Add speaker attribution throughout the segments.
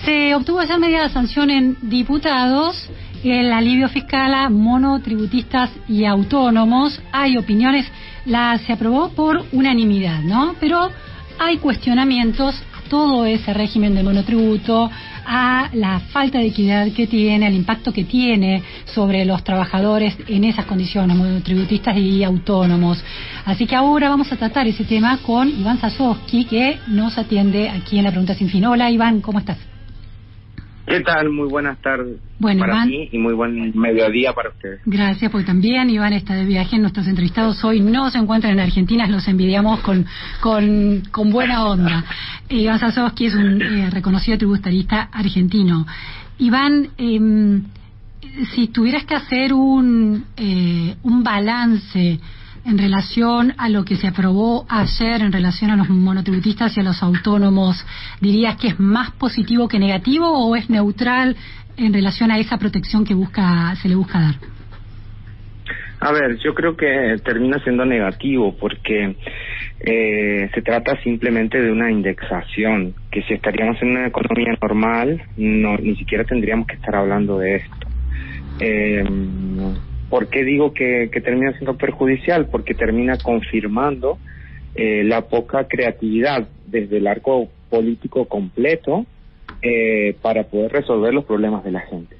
Speaker 1: Se obtuvo esa medida de sanción en diputados, el alivio fiscal a monotributistas y autónomos. Hay opiniones, se aprobó por unanimidad, ¿no? Pero hay cuestionamientos a todo ese régimen de monotributo, a la falta de equidad que tiene, al impacto que tiene sobre los trabajadores en esas condiciones, monotributistas y autónomos. Así que ahora vamos a tratar ese tema con Iván Sasovsky, que nos atiende aquí en La Pregunta Sin Fin. Hola, Iván, ¿cómo estás?
Speaker 2: ¿Qué tal? Muy buenas tardes
Speaker 1: para
Speaker 2: Iván, ti y muy buen mediodía para ustedes.
Speaker 1: Gracias, porque también Iván está de viaje. Nuestros entrevistados hoy no se encuentran en Argentina, los envidiamos con buena onda. Iván Sasovsky es un reconocido tributarista argentino. Iván, si tuvieras que hacer un balance en relación a lo que se aprobó ayer en relación a los monotributistas y a los autónomos, ¿dirías que es más positivo que negativo o es neutral en relación a esa protección que se le busca dar?
Speaker 2: A ver, yo creo que termina siendo negativo porque se trata simplemente de una indexación, que si estaríamos en una economía normal, ni siquiera tendríamos que estar hablando de esto. ¿Por qué digo que termina siendo perjudicial? Porque termina confirmando la poca creatividad desde el arco político completo para poder resolver los problemas de la gente.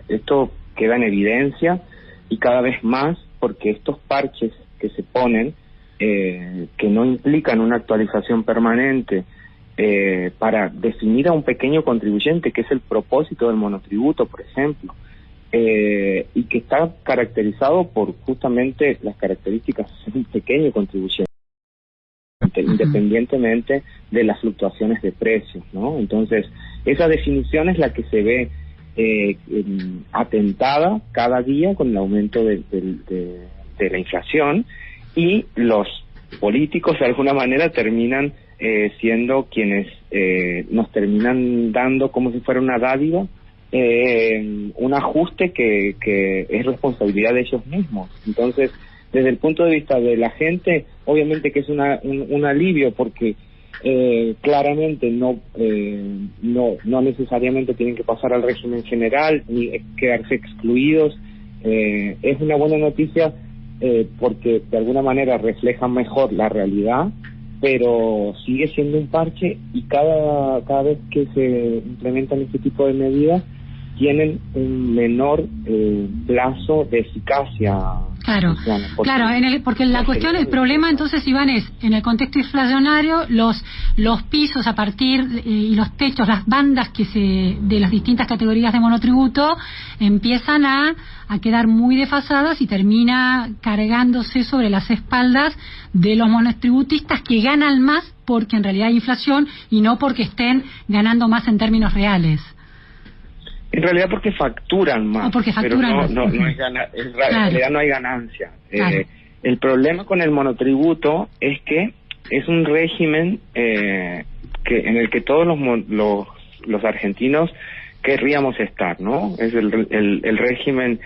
Speaker 2: Esto queda en evidencia y cada vez más porque estos parches que se ponen, que no implican una actualización permanente para definir a un pequeño contribuyente, que es el propósito del monotributo, por ejemplo, y que está caracterizado por justamente las características de un pequeño contribuyente, independientemente de las fluctuaciones de precios, ¿no? Entonces, esa definición es la que se ve atentada cada día con el aumento de la inflación, y los políticos de alguna manera terminan siendo quienes nos terminan dando como si fuera una dádiva, un ajuste que es responsabilidad de ellos mismos. Entonces, desde el punto de vista de la gente, obviamente que es un alivio, porque claramente no necesariamente tienen que pasar al régimen general ni quedarse excluidos. Es una buena noticia porque de alguna manera refleja mejor la realidad, pero sigue siendo un parche, y cada vez que se implementan este tipo de medidas tienen un menor plazo de eficacia.
Speaker 1: Claro, porque la cuestión, el problema entonces, Iván, es en el contexto inflacionario, los pisos a partir y los techos, las bandas de las distintas categorías de monotributo empiezan a quedar muy desfasadas y termina cargándose sobre las espaldas de los monotributistas, que ganan más porque en realidad hay inflación y no porque estén ganando más en términos reales.
Speaker 2: En realidad porque facturan más, pero no hay en realidad no hay ganancia. Claro. El problema con el monotributo es que es un régimen en el que todos los argentinos querríamos estar, ¿no? Es el régimen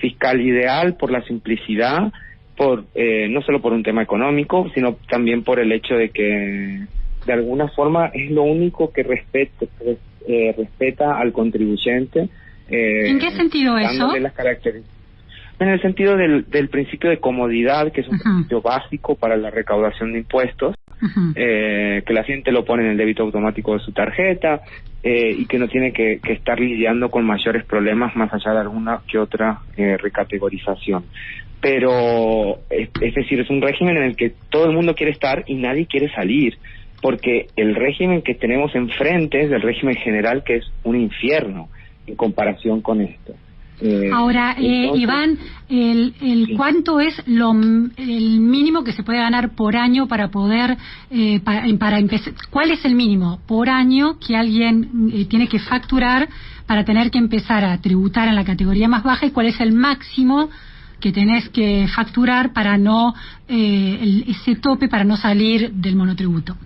Speaker 2: fiscal ideal por la simplicidad, no solo por un tema económico, sino también por el hecho de que de alguna forma es lo único que respeta al contribuyente.
Speaker 1: ¿En qué sentido eso?
Speaker 2: Las características. En el sentido del principio de comodidad, que es un principio básico para la recaudación de impuestos, que la gente lo pone en el débito automático de su tarjeta, y que no tiene que estar lidiando con mayores problemas más allá de alguna que otra recategorización. Pero, es decir, es un régimen en el que todo el mundo quiere estar y nadie quiere salir, porque el régimen que tenemos enfrente es el régimen general, que es un infierno en comparación con esto.
Speaker 1: Ahora, entonces, Iván,
Speaker 2: sí.
Speaker 1: ¿cuánto es el mínimo que se puede ganar por año para poder, para empezar? ¿Cuál es el mínimo por año que alguien tiene que facturar para tener que empezar a tributar en la categoría más baja, y cuál es el máximo que tenés que facturar para no ese tope para no salir del monotributo?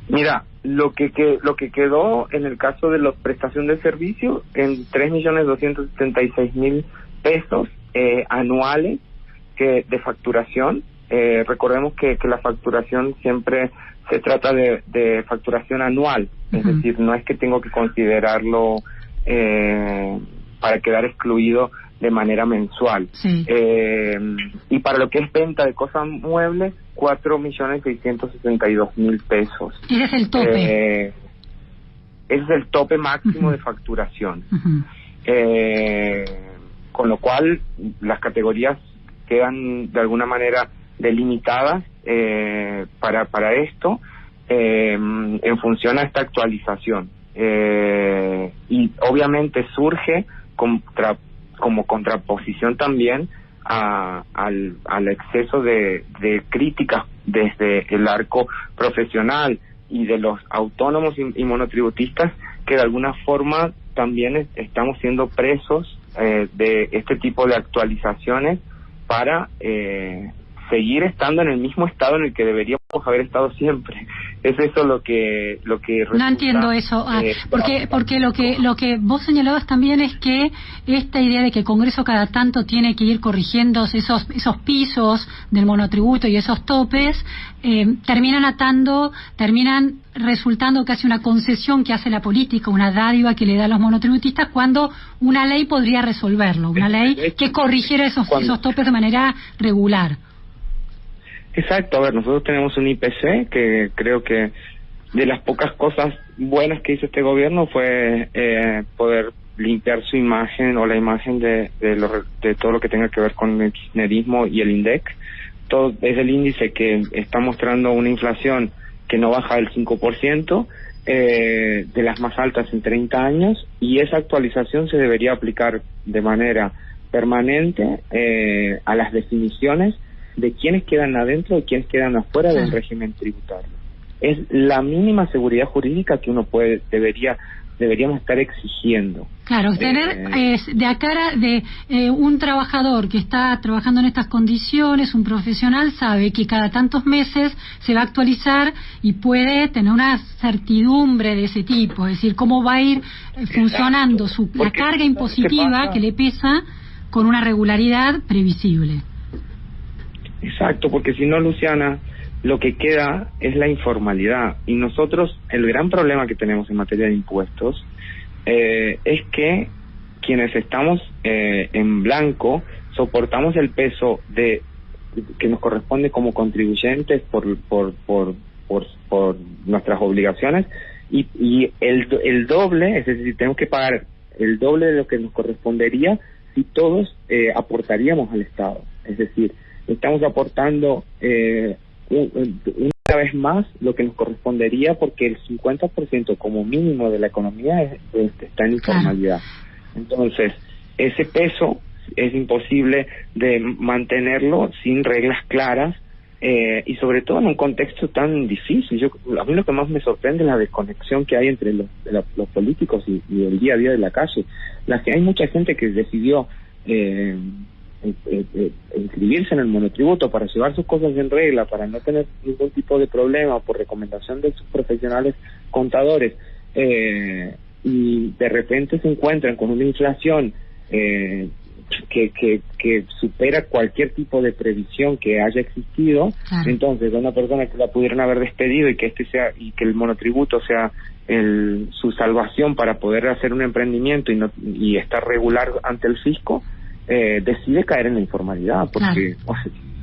Speaker 2: Mira, lo que quedó en el caso de la prestación de servicio en 3.276.000 pesos anuales de facturación. Recordemos que la facturación siempre se trata de facturación anual, es decir, no es que tengo que considerarlo para quedar excluido de manera mensual.
Speaker 1: Sí.
Speaker 2: Y para lo que es venta de cosas muebles, 4.662.000 pesos.
Speaker 1: Ese es el tope.
Speaker 2: Ese es el tope máximo de facturación. Con lo cual, las categorías quedan de alguna manera delimitadas para esto en función a esta actualización. Y obviamente surge como contraposición también al exceso de críticas desde el arco profesional y de los autónomos y monotributistas, que de alguna forma también estamos siendo presos de este tipo de actualizaciones para seguir estando en el mismo estado en el que deberíamos haber estado siempre. Es eso lo que resulta,
Speaker 1: no entiendo eso, porque lo que vos señalabas también es que esta idea de que el Congreso cada tanto tiene que ir corrigiendo esos pisos del monotributo y esos topes, terminan resultando casi una concesión que hace la política, una dádiva que le da a los monotributistas, cuando una ley podría resolverlo, una ley que corrigiera esos topes de manera regular.
Speaker 2: Exacto, a ver, nosotros tenemos un IPC que creo que de las pocas cosas buenas que hizo este gobierno fue poder limpiar su imagen o la imagen de todo lo que tenga que ver con el kirchnerismo y el INDEC. Todo es el índice que está mostrando una inflación que no baja del 5%, de las más altas en 30 años, y esa actualización se debería aplicar de manera permanente a las definiciones de quiénes quedan adentro y quiénes quedan afuera del régimen tributario. Es la mínima seguridad jurídica que uno deberíamos estar exigiendo.
Speaker 1: Claro, tener un trabajador que está trabajando en estas condiciones, un profesional, sabe que cada tantos meses se va a actualizar y puede tener una certidumbre de ese tipo, es decir, cómo va a ir funcionando la carga impositiva que le pesa con una regularidad previsible.
Speaker 2: Exacto, porque si no, Luciana, lo que queda es la informalidad. Y nosotros, el gran problema que tenemos en materia de impuestos es que quienes estamos en blanco soportamos el peso que nos corresponde como contribuyentes por nuestras obligaciones, y el doble, es decir, tenemos que pagar el doble de lo que nos correspondería si todos aportaríamos al Estado. Es decir, estamos aportando una vez más lo que nos correspondería, porque el 50% como mínimo de la economía está en informalidad. Entonces, ese peso es imposible de mantenerlo sin reglas claras, y sobre todo en un contexto tan difícil. A mí lo que más me sorprende es la desconexión que hay entre los políticos y el día a día de la calle. Hay mucha gente que decidió inscribirse en el monotributo para llevar sus cosas en regla, para no tener ningún tipo de problema, por recomendación de sus profesionales contadores, y de repente se encuentran con una inflación que supera cualquier tipo de previsión que haya existido. Claro. Entonces, una persona que la pudieran haber despedido y que el monotributo sea su salvación para poder hacer un emprendimiento y estar regular ante el fisco, decide caer en la informalidad, porque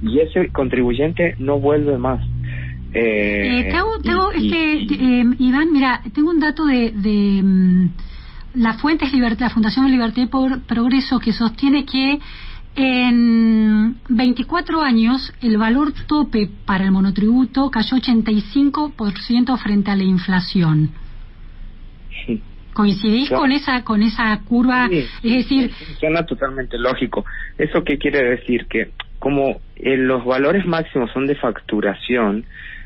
Speaker 2: y ese contribuyente no vuelve más.
Speaker 1: Iván, mira, tengo un dato de la fuente es la Fundación Libertad y Progreso, que sostiene que en 24 años el valor tope para el monotributo cayó 85% frente a la inflación.
Speaker 2: Sí.
Speaker 1: ¿Coincidís con esa curva?
Speaker 2: Sí,
Speaker 1: es decir,
Speaker 2: suena totalmente lógico. ¿Eso qué quiere decir? Que como los valores máximos son de facturación,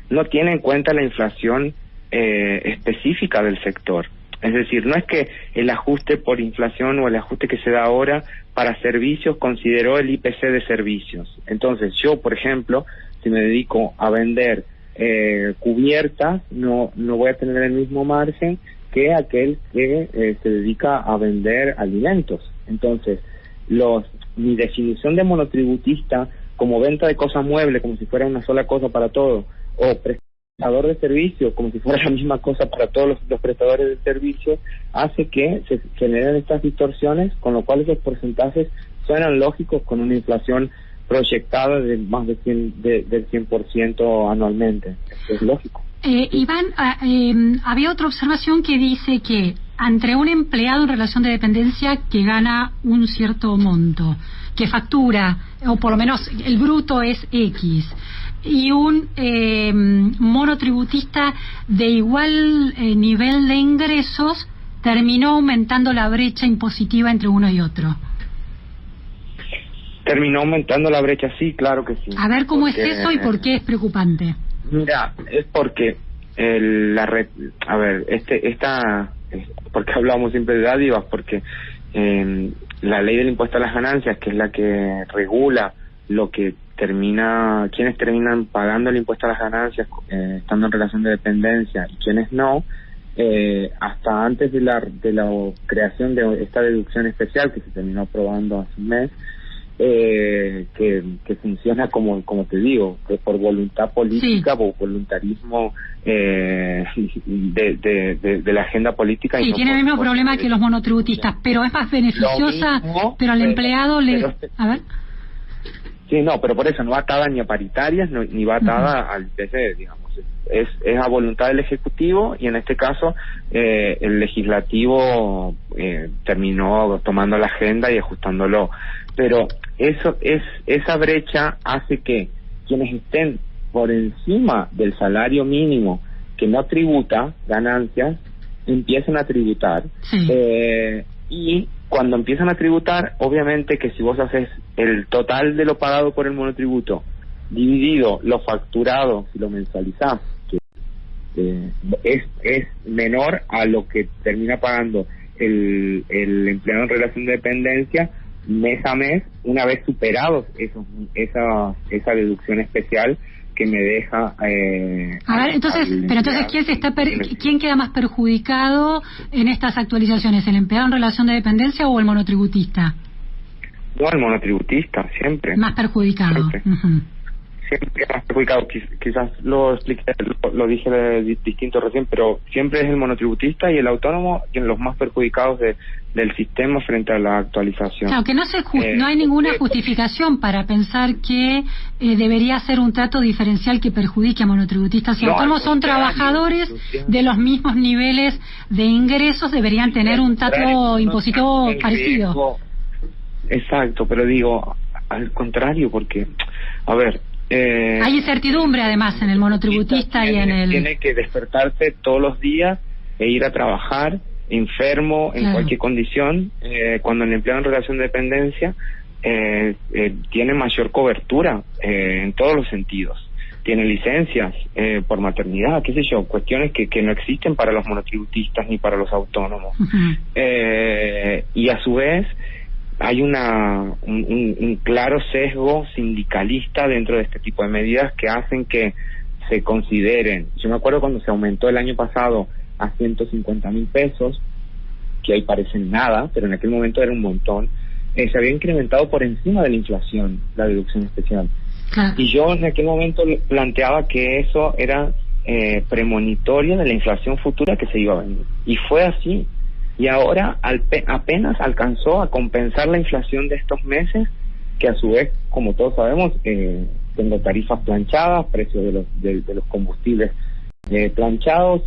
Speaker 2: no tiene en cuenta la inflación específica del sector. Es decir, no es que el ajuste por inflación o el ajuste que se da ahora para servicios consideró el IPC de servicios. Entonces, yo, por ejemplo, si me dedico a vender cubiertas, no voy a tener el mismo margen que aquel que se dedica a vender alimentos. Entonces, mi definición de monotributista como venta de cosas muebles, como si fuera una sola cosa para todo, o prestador de servicio, como si fuera la misma cosa para todos los prestadores de servicio, hace que se generen estas distorsiones, con lo cual esos porcentajes suenan lógicos con una inflación proyectada de más de del 100% anualmente. Eso es lógico.
Speaker 1: Iván, había otra observación que dice que entre un empleado en relación de dependencia que gana un cierto monto, que factura, o por lo menos el bruto es X, y un monotributista de igual nivel de ingresos, terminó aumentando la brecha impositiva entre uno y otro.
Speaker 2: Terminó aumentando la brecha, sí, claro que sí.
Speaker 1: A ver cómo es eso y por qué es preocupante.
Speaker 2: Mira, es porque porque hablamos siempre de dádivas, porque la ley del impuesto a las ganancias, que es la que regula lo que quienes terminan pagando el impuesto a las ganancias estando en relación de dependencia y quienes no, hasta antes de la creación de esta deducción especial que se terminó aprobando hace un mes, que funciona como te digo, que por voluntad política, por voluntarismo de la agenda política.
Speaker 1: Sí, tiene el mismo problema que los monotributistas, pero es más beneficiosa, pero al empleado a ver.
Speaker 2: Sí, no, pero por eso no va atada ni a paritarias ni va atada al IPC, digamos. Es a voluntad del Ejecutivo, y en este caso el Legislativo terminó tomando la agenda y ajustándolo. Pero esa brecha hace que quienes estén por encima del salario mínimo que no tributa ganancias empiecen a tributar.
Speaker 1: Sí.
Speaker 2: Y cuando empiezan a tributar, obviamente que si vos haces el total de lo pagado por el monotributo dividido lo facturado, si lo mensualizás, que es menor a lo que termina pagando el empleado en relación de dependencia mes a mes, una vez superados esa deducción especial que me deja
Speaker 1: a ver, entonces ¿quién queda más perjudicado en estas actualizaciones? ¿El empleado en relación de dependencia o el monotributista?
Speaker 2: No, el monotributista, siempre.
Speaker 1: Más perjudicado.
Speaker 2: Siempre más perjudicado. Quizás lo dije distinto recién, pero siempre es el monotributista y el autónomo los más perjudicados del sistema frente a la actualización.
Speaker 1: Claro, que no hay ninguna justificación para pensar que debería ser un trato diferencial que perjudique a monotributistas y autónomos. Son trabajadores de los mismos niveles de ingresos, deberían tener un trato impositivo parecido.
Speaker 2: Exacto, pero digo, al contrario, porque, a ver...
Speaker 1: hay incertidumbre además en el monotributista y en el...
Speaker 2: Tiene que despertarse todos los días e ir a trabajar enfermo en cualquier condición, cuando el empleado en relación de dependencia tiene mayor cobertura en todos los sentidos. Tiene licencias por maternidad, qué sé yo, cuestiones que no existen para los monotributistas ni para los autónomos. Y a su vez hay un claro sesgo sindicalista dentro de este tipo de medidas que hacen que se consideren. Yo me acuerdo cuando se aumentó el año pasado a 150,000 pesos, que ahí parecen nada, pero en aquel momento era un montón. Se había incrementado por encima de la inflación la deducción especial. Y yo en aquel momento planteaba que eso era premonitorio de la inflación futura que se iba a venir. Y fue así. Y ahora apenas alcanzó a compensar la inflación de estos meses, que a su vez, como todos sabemos, tengo tarifas planchadas, precios de los combustibles planchados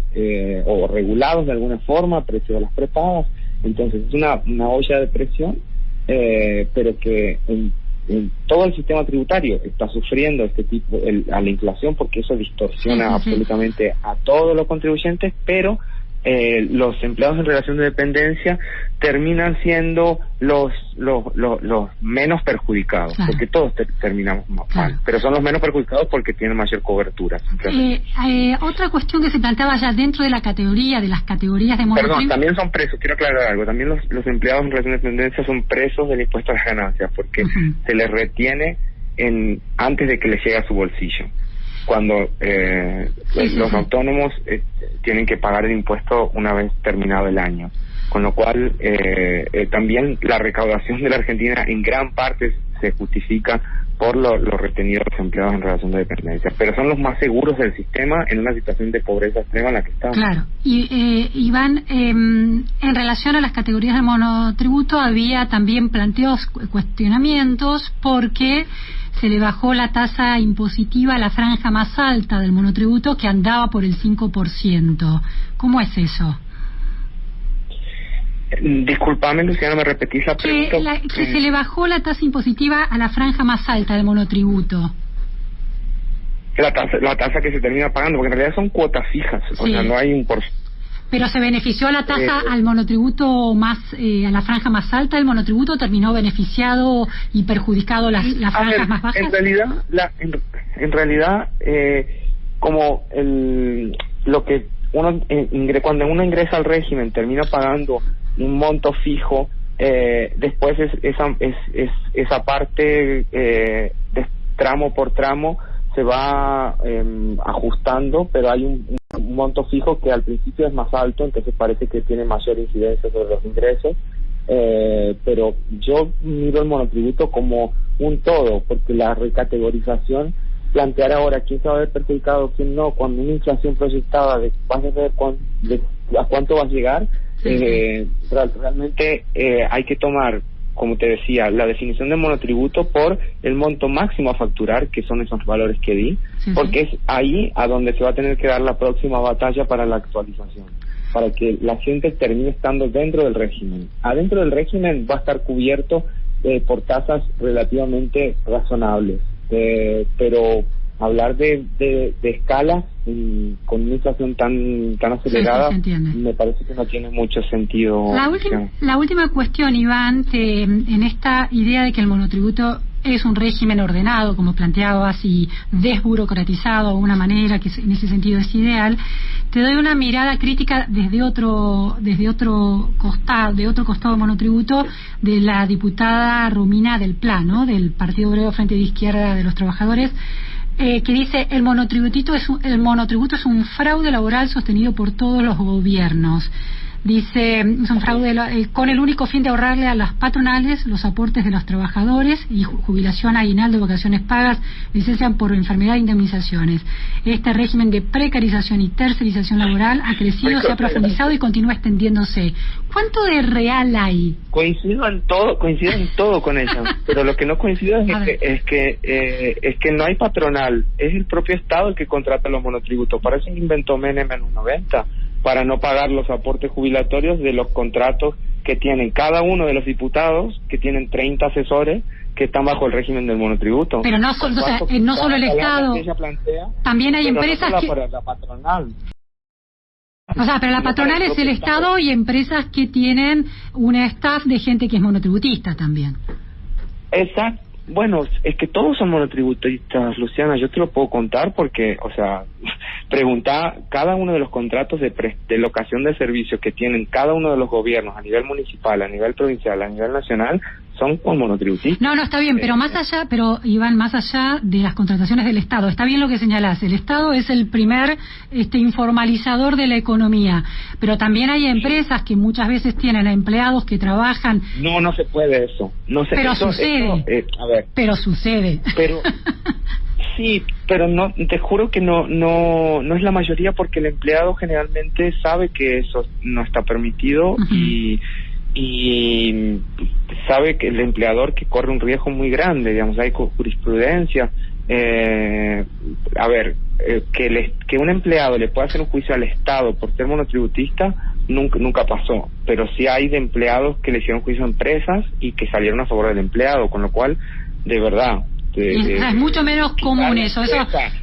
Speaker 2: o regulados de alguna forma, precios de las prepagas. Entonces es una olla de presión, pero que en todo el sistema tributario está sufriendo este tipo a la inflación, porque eso distorsiona absolutamente a todos los contribuyentes, pero los empleados en relación de dependencia terminan siendo los menos perjudicados, porque todos terminamos mal, pero son los menos perjudicados porque tienen mayor cobertura.
Speaker 1: Otra cuestión que se planteaba ya dentro de las categorías de monotributistas.
Speaker 2: Perdón, también son presos, quiero aclarar algo, también los empleados en relación de dependencia son presos del impuesto a las ganancias, porque se les retiene antes de que les llegue a su bolsillo. Cuando los autónomos tienen que pagar el impuesto una vez terminado el año, con lo cual también la recaudación de la Argentina en gran parte se justifica por los retenidos empleados en relación de dependencia, pero son los más seguros del sistema en una situación de pobreza extrema en la que estamos.
Speaker 1: Claro. Y Iván, en relación a las categorías del monotributo había también planteos, cuestionamientos, porque se le bajó la tasa impositiva a la franja más alta del monotributo, que andaba por el 5%. ¿Cómo es eso?
Speaker 2: Disculpame, Luciana, ¿me repetís la pregunta?
Speaker 1: Que se le bajó la tasa impositiva a la franja más alta del monotributo.
Speaker 2: La tasa que se termina pagando, porque en realidad son cuotas fijas, sí. O sea, no hay un
Speaker 1: Pero se benefició la tasa al monotributo más, a la franja más alta del monotributo, ¿terminó beneficiado y perjudicado las franjas más bajas?
Speaker 2: En realidad, como lo que cuando uno ingresa al régimen termina pagando un monto fijo, después esa parte de tramo por tramo se va ajustando, pero hay un monto fijo que al principio es más alto, entonces parece que tiene mayor incidencia sobre los ingresos, pero yo miro el monotributo como un todo, porque la recategorización, plantear ahora quién se va a ver perjudicado, quién no, cuando una inflación proyectada vas a ver a cuánto va a llegar, realmente hay que tomar, como te decía, la definición de monotributo por el monto máximo a facturar, que son esos valores que di, porque es ahí a donde se va a tener que dar la próxima batalla para la actualización, para que la gente termine estando dentro del régimen. Adentro del régimen va a estar cubierto por tasas relativamente razonables, pero hablar de escalas con una inflación tan acelerada, me parece que no tiene mucho sentido.
Speaker 1: La última cuestión, Iván, en esta idea de que el monotributo es un régimen ordenado, como planteabas, y desburocratizado de alguna manera, que en ese sentido es ideal, te doy una mirada crítica desde otro costado del monotributo, de la diputada Romina del Pla, ¿no?, del Partido Obrero Frente de Izquierda de los Trabajadores, que dice el monotributo es un fraude laboral sostenido por todos los gobiernos. Dice, es un fraude con el único fin de ahorrarle a las patronales los aportes de los trabajadores y jubilación, aguinaldo, vacaciones pagas, licencia por enfermedad e indemnizaciones. Este régimen de precarización y tercerización laboral ha crecido, se ha profundizado y continúa extendiéndose. ¿Cuánto de real hay?
Speaker 2: Coincido en todo con ella, pero lo que no coincido es que no hay patronal, es el propio Estado el que contrata los monotributos. Para eso inventó Menem en los 90, para no pagar los aportes jubilatorios de los contratos que tienen cada uno de los diputados, que tienen 30 asesores que están bajo el régimen del monotributo.
Speaker 1: Pero no solo el Estado, también hay empresas que...
Speaker 2: Para la patronal.
Speaker 1: O sea, pero la patronal es el Estado y empresas que tienen un staff de gente que es monotributista también. Exacto.
Speaker 2: Bueno, es que todos son monotributistas, Luciana, yo te lo puedo contar porque, o sea, pregunta cada uno de los contratos de locación de servicios que tienen cada uno de los gobiernos a nivel municipal, a nivel provincial, a nivel nacional, son con monotributistas.
Speaker 1: No, está bien, pero Iván, más allá de las contrataciones del Estado, está bien lo que señalás, el Estado es el primer informalizador de la economía, pero también hay empresas que muchas veces tienen a empleados que trabajan...
Speaker 2: No se puede eso.
Speaker 1: Pero sucede. Pero sucede.
Speaker 2: Pero... Sí, pero no, te juro que no es la mayoría, porque el empleado generalmente sabe que eso no está permitido y sabe que el empleador que corre un riesgo muy grande, digamos, hay jurisprudencia. Que un empleado le pueda hacer un juicio al Estado por ser monotributista nunca pasó, pero sí hay de empleados que le hicieron juicio a empresas y que salieron a favor del empleado, con lo cual, de verdad,
Speaker 1: es mucho menos común eso,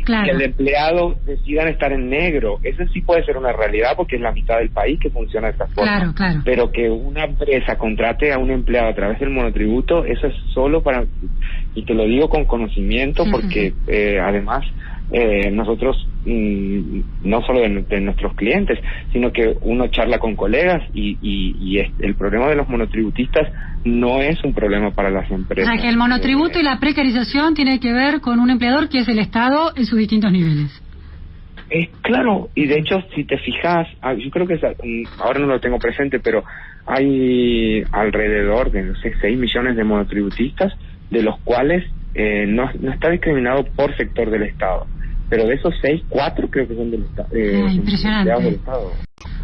Speaker 1: claro.
Speaker 2: Que el empleado decidan estar en negro, eso sí puede ser una realidad porque es la mitad del país que funciona de esta forma,
Speaker 1: claro.
Speaker 2: Pero que una empresa contrate a un empleado a través del monotributo, eso es solo para, y te lo digo con conocimiento, porque además nosotros no solo de nuestros clientes, sino que uno charla con colegas y el problema de los monotributistas no es un problema para las empresas.
Speaker 1: O sea, que el monotributo y la precarización tiene que ver con un empleador que es el Estado en sus distintos niveles.
Speaker 2: Claro, y de hecho, si te fijas, yo creo que ahora no lo tengo presente, pero hay alrededor de, 6 millones de monotributistas de los cuales no está discriminado por sector del Estado. Pero de esos 6, 4 creo que son del Estado.
Speaker 1: Impresionante.
Speaker 2: Del Estado.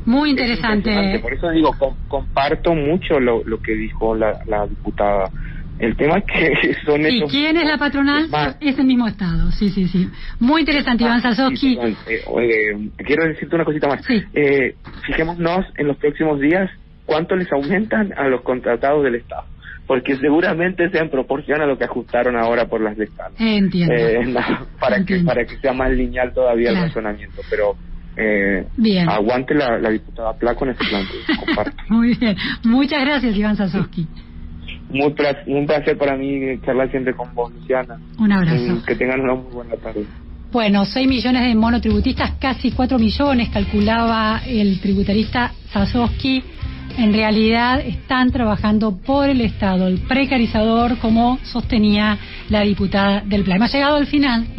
Speaker 1: Muy interesante.
Speaker 2: Por eso digo, comparto mucho lo que dijo la diputada. El tema es que son
Speaker 1: ¿Y quién es la patronal? Es el mismo Estado, sí. Muy interesante, Iván Sasovsky.
Speaker 2: Quiero decirte una cosita más.
Speaker 1: Sí.
Speaker 2: Fijémonos en los próximos días cuánto les aumentan a los contratados del Estado, porque seguramente sea en proporción a lo que ajustaron ahora por las escalas.
Speaker 1: Entiendo.
Speaker 2: Para que sea más lineal todavía el razonamiento, pero
Speaker 1: bien.
Speaker 2: Aguante la diputada Pla con ese planteo. Comparto.
Speaker 1: Muy bien. Muchas gracias, Iván Sasovsky.
Speaker 2: Un placer para mí charlar siempre con vos, Luciana.
Speaker 1: Un abrazo.
Speaker 2: Que tengan una muy buena tarde.
Speaker 1: Bueno, 6 millones de monotributistas, casi 4 millones, calculaba el tributarista Sasovsky. En realidad están trabajando por el Estado, el precarizador, como sostenía la diputada del Plan. Hemos llegado al final de